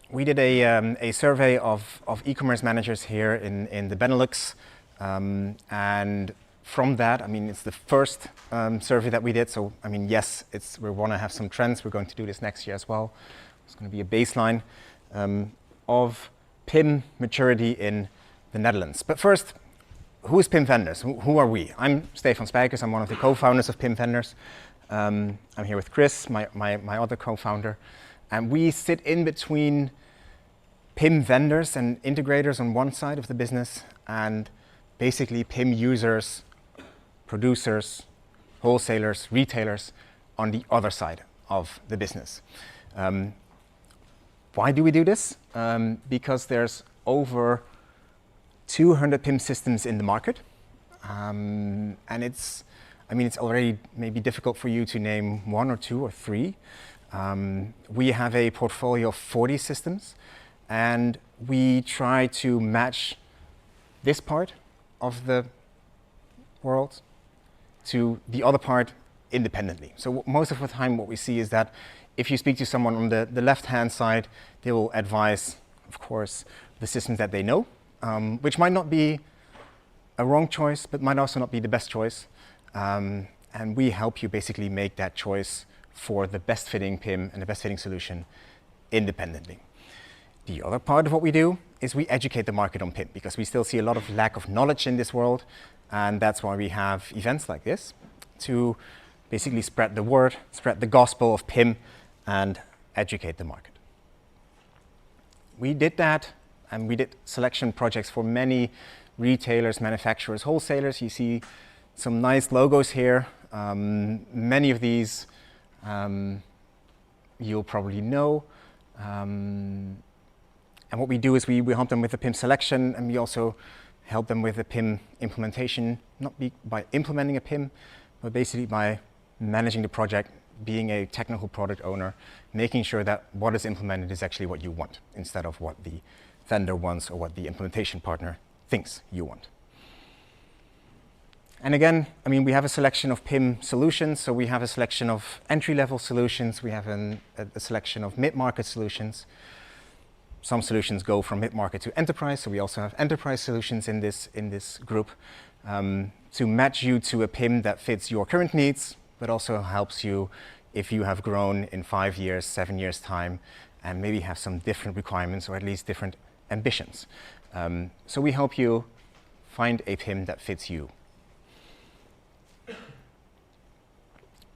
We did a survey of e-commerce managers here in the Benelux, and from that, I mean, it's the first survey that we did. So, I mean, yes, we want to have some trends. We're going to do this next year as well. It's going to be a baseline of PIM maturity in the Netherlands. But first, who is PIM Vendors? Who are we? I'm Stephan Spijkers. I'm one of the co-founders of PIM Vendors. I'm here with Chris, my other co-founder. And we sit in between PIM vendors and integrators on one side of the business and basically PIM users, producers, wholesalers, retailers on the other side of the business. Why do we do this? Because there's over 200 PIM systems in the market. And it's already maybe difficult for you to name one or two or three. We have a portfolio of 40 systems, and we try to match this part of the world to the other part independently. So most of the time what we see is that if you speak to someone on the left-hand side, they will advise, of course, the systems that they know, which might not be a wrong choice, but might also not be the best choice. And we help you basically make that choice for the best fitting PIM and the best fitting solution independently. The other part of what we do is we educate the market on PIM, because we still see a lot of lack of knowledge in this world, and that's why we have events like this to basically spread the word, spread the gospel of PIM and educate the market. We did that, and we did selection projects for many retailers, manufacturers, wholesalers. You see some nice logos here. Many of these you'll probably know. And what we do is we help them with the PIM selection, and we also help them with the PIM implementation, not by implementing a PIM, but basically by managing the project, being a technical product owner, making sure that what is implemented is actually what you want, instead of what the vendor wants or what the implementation partner thinks you want. And again, I mean, we have a selection of PIM solutions. So we have a selection of entry-level solutions. We have a selection of mid-market solutions. Some solutions go from mid-market to enterprise. So we also have enterprise solutions in this group to match you to a PIM that fits your current needs, but also helps you if you have grown in 5 years, 7 years' time, and maybe have some different requirements or at least different ambitions. So we help you find a PIM that fits you.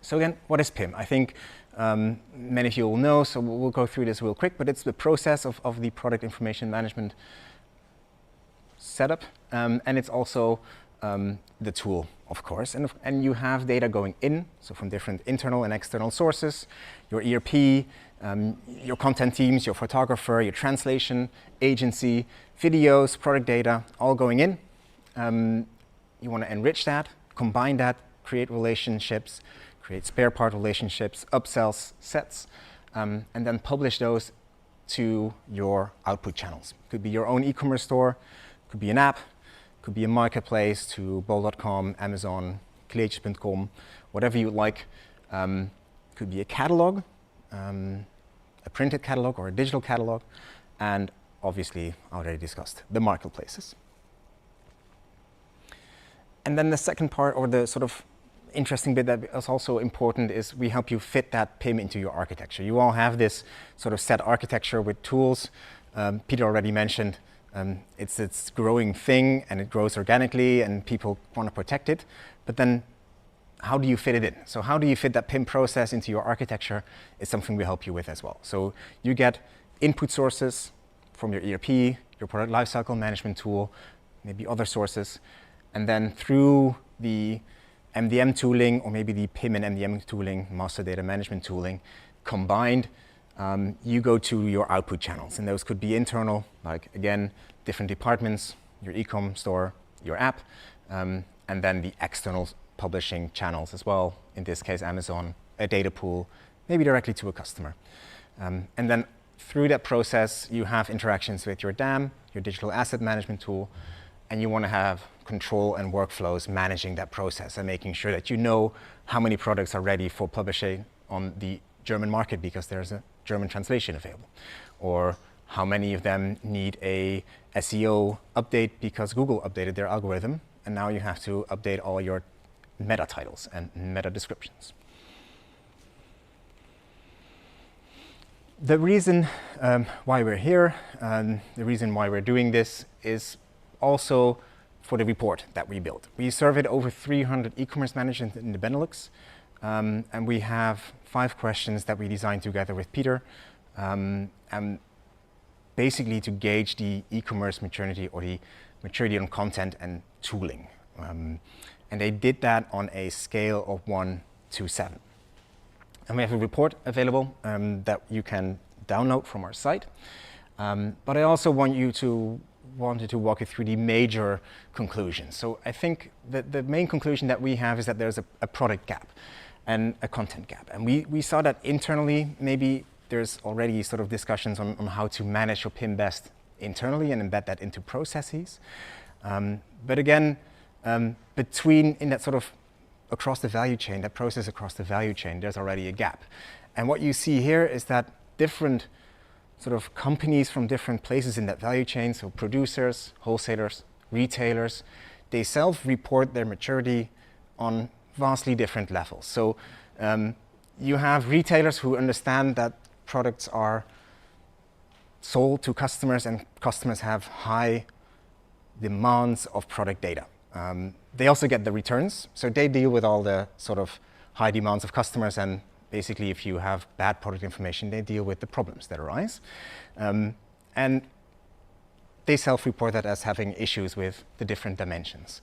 So again, what is PIM? I think many of you will know, so we'll go through this real quick, but it's the process of the product information management setup, and it's also the tool, of course. And you have data going in, so from different internal and external sources, your ERP, your content teams, your photographer, your translation agency, videos, product data, all going in. You want to enrich that, combine that, create relationships, create spare part relationships, upsells, sets, and then publish those to your output channels. Could be your own e-commerce store, could be an app, could be a marketplace to bol.com, Amazon, kleedjes.com, whatever you like. Could be a catalog, a printed catalog or a digital catalog, and obviously, already discussed, the marketplaces. And then the second part, or the sort of interesting bit that is also important, is we help you fit that PIM into your architecture. You all have this sort of set architecture with tools. Peter already mentioned it's a growing thing, and it grows organically, and people want to protect it. But then how do you fit it in? So how do you fit that PIM process into your architecture is something we help you with as well. So you get input sources from your ERP, your product lifecycle management tool, maybe other sources, and then through the MDM tooling, or maybe the PIM and MDM tooling, master data management tooling, combined, you go to your output channels. And those could be internal, like, again, different departments, your e-com store, your app, and then the external publishing channels as well, in this case, Amazon, a data pool, maybe directly to a customer. And then through that process, you have interactions with your DAM, your digital asset management tool, and you want to have control and workflows managing that process and making sure that you know how many products are ready for publishing on the German market because there's a German translation available, or how many of them need a SEO update because Google updated their algorithm and now you have to update all your meta titles and meta descriptions. The reason why we're here, the reason why we're doing this is also for the report that we built. We surveyed over 300 e-commerce managers in the Benelux, and we have 5 questions that we designed together with Pieter, and basically to gauge the e-commerce maturity or the maturity on content and tooling. And they did that on a scale of 1 to 7. And we have a report available that you can download from our site. But I also wanted to walk you through the major conclusions. So I think that the main conclusion that we have is that there's a product gap and a content gap. And we saw that internally. Maybe there's already sort of discussions on how to manage your PIM best internally and embed that into processes. But again, in that sort of across the value chain, that process across the value chain, there's already a gap. And what you see here is that different sort of companies from different places in that value chain, so producers, wholesalers, retailers, they self-report their maturity on vastly different levels. So you have retailers who understand that products are sold to customers and customers have high demands of product data. They also get the returns, so they deal with all the sort of high demands of customers, and basically if you have bad product information, they deal with the problems that arise. And they self-report that as having issues with the different dimensions.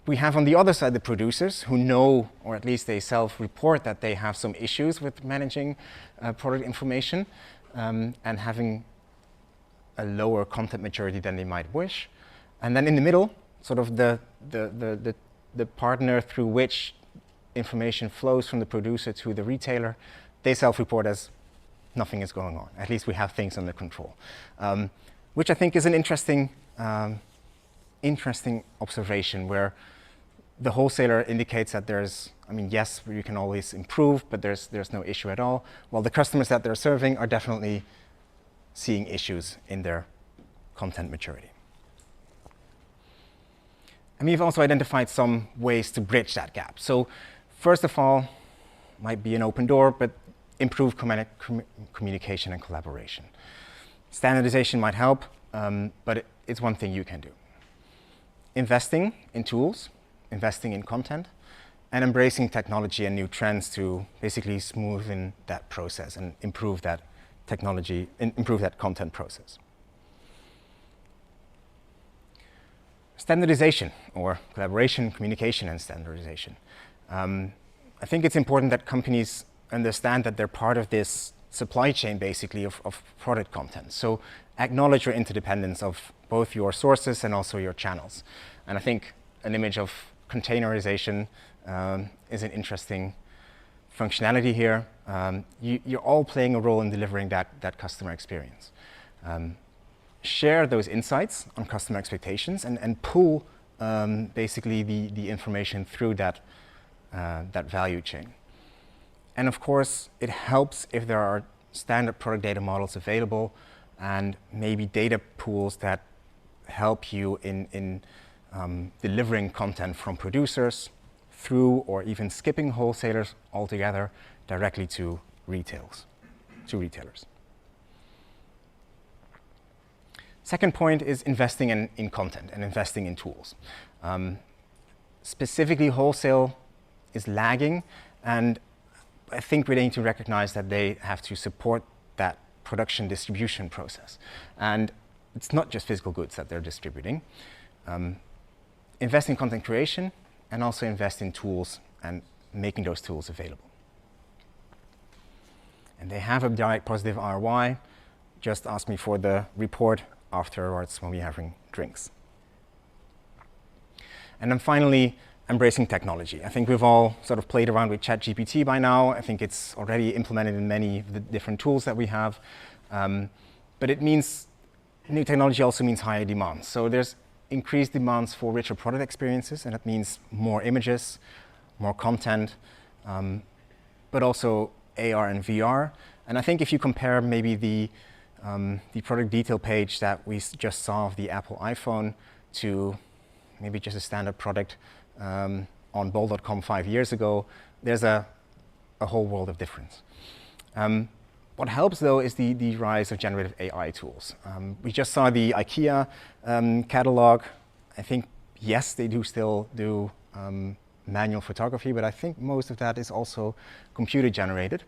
We have on the other side the producers who know, or at least they self-report that they have some issues with managing product information and having a lower content maturity than they might wish. And then in the middle, sort of the partner through which information flows from the producer to the retailer, they self-report as nothing is going on. At least we have things under control, which I think is an interesting observation where the wholesaler indicates that there's, yes, you can always improve, but there's no issue at all, while the customers that they're serving are definitely seeing issues in their content maturity. And we've also identified some ways to bridge that gap. So first of all, might be an open door, but improve communication and collaboration. Standardization might help, but it's one thing you can do. Investing in tools, investing in content, and embracing technology and new trends to basically smoothen that process and improve that technology, improve that content process. Standardization, or collaboration, communication, and standardization. I think it's important that companies understand that they're part of this supply chain, basically, of product content. So acknowledge your interdependence of both your sources and also your channels. And I think an image of containerization is an interesting functionality here. You're all playing a role in delivering that customer experience. Share those insights on customer expectations and pull basically the information through that value chain. And of course, it helps if there are standard product data models available and maybe data pools that help you in delivering content from producers through or even skipping wholesalers altogether directly to retailers. Second point is investing in content and investing in tools. Specifically, wholesale is lagging, and I think we need to recognize that they have to support that production distribution process. And it's not just physical goods that they're distributing. Invest in content creation and also invest in tools and making those tools available. And they have a direct positive ROI. Just ask me for the report afterwards when we're having drinks. And then finally, embracing technology. I think we've all sort of played around with ChatGPT by now. I think it's already implemented in many of the different tools that we have. But it means new technology also means higher demand. So there's increased demands for richer product experiences, and that means more images, more content, but also AR and VR. And I think if you compare maybe the product detail page that we just saw of the Apple iPhone to maybe just a standard product on bol.com 5 years ago, there's a whole world of difference. What helps, though, is the rise of generative AI tools. We just saw the IKEA catalog. I think, yes, they do still do manual photography, but I think most of that is also computer generated.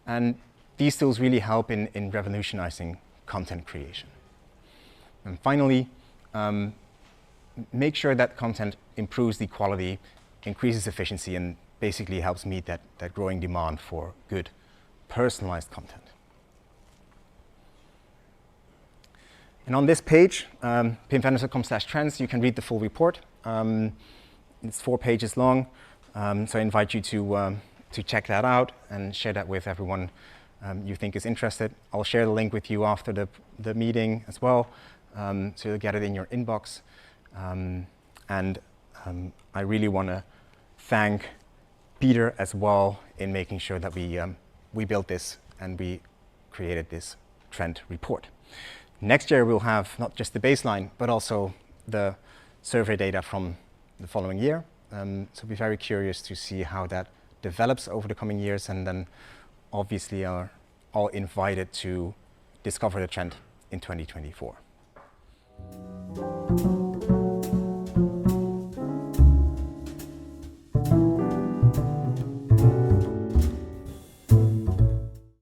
And these tools really help in revolutionizing content creation. And finally, make sure that content improves the quality, increases efficiency, and basically helps meet that growing demand for good, personalized content. And on this page, pimvendors.com/trends, you can read the full report. It's 4 pages long, so I invite you to check that out and share that with everyone you think is interested. I'll share the link with you after the meeting as well, so you'll get it in your inbox. I really want to thank Pieter as well in making sure that we built this and we created this trend report. Next year we'll have not just the baseline, but also the survey data from the following year. So be very curious to see how that develops over the coming years, and then obviously are all invited to discover the trend in 2024.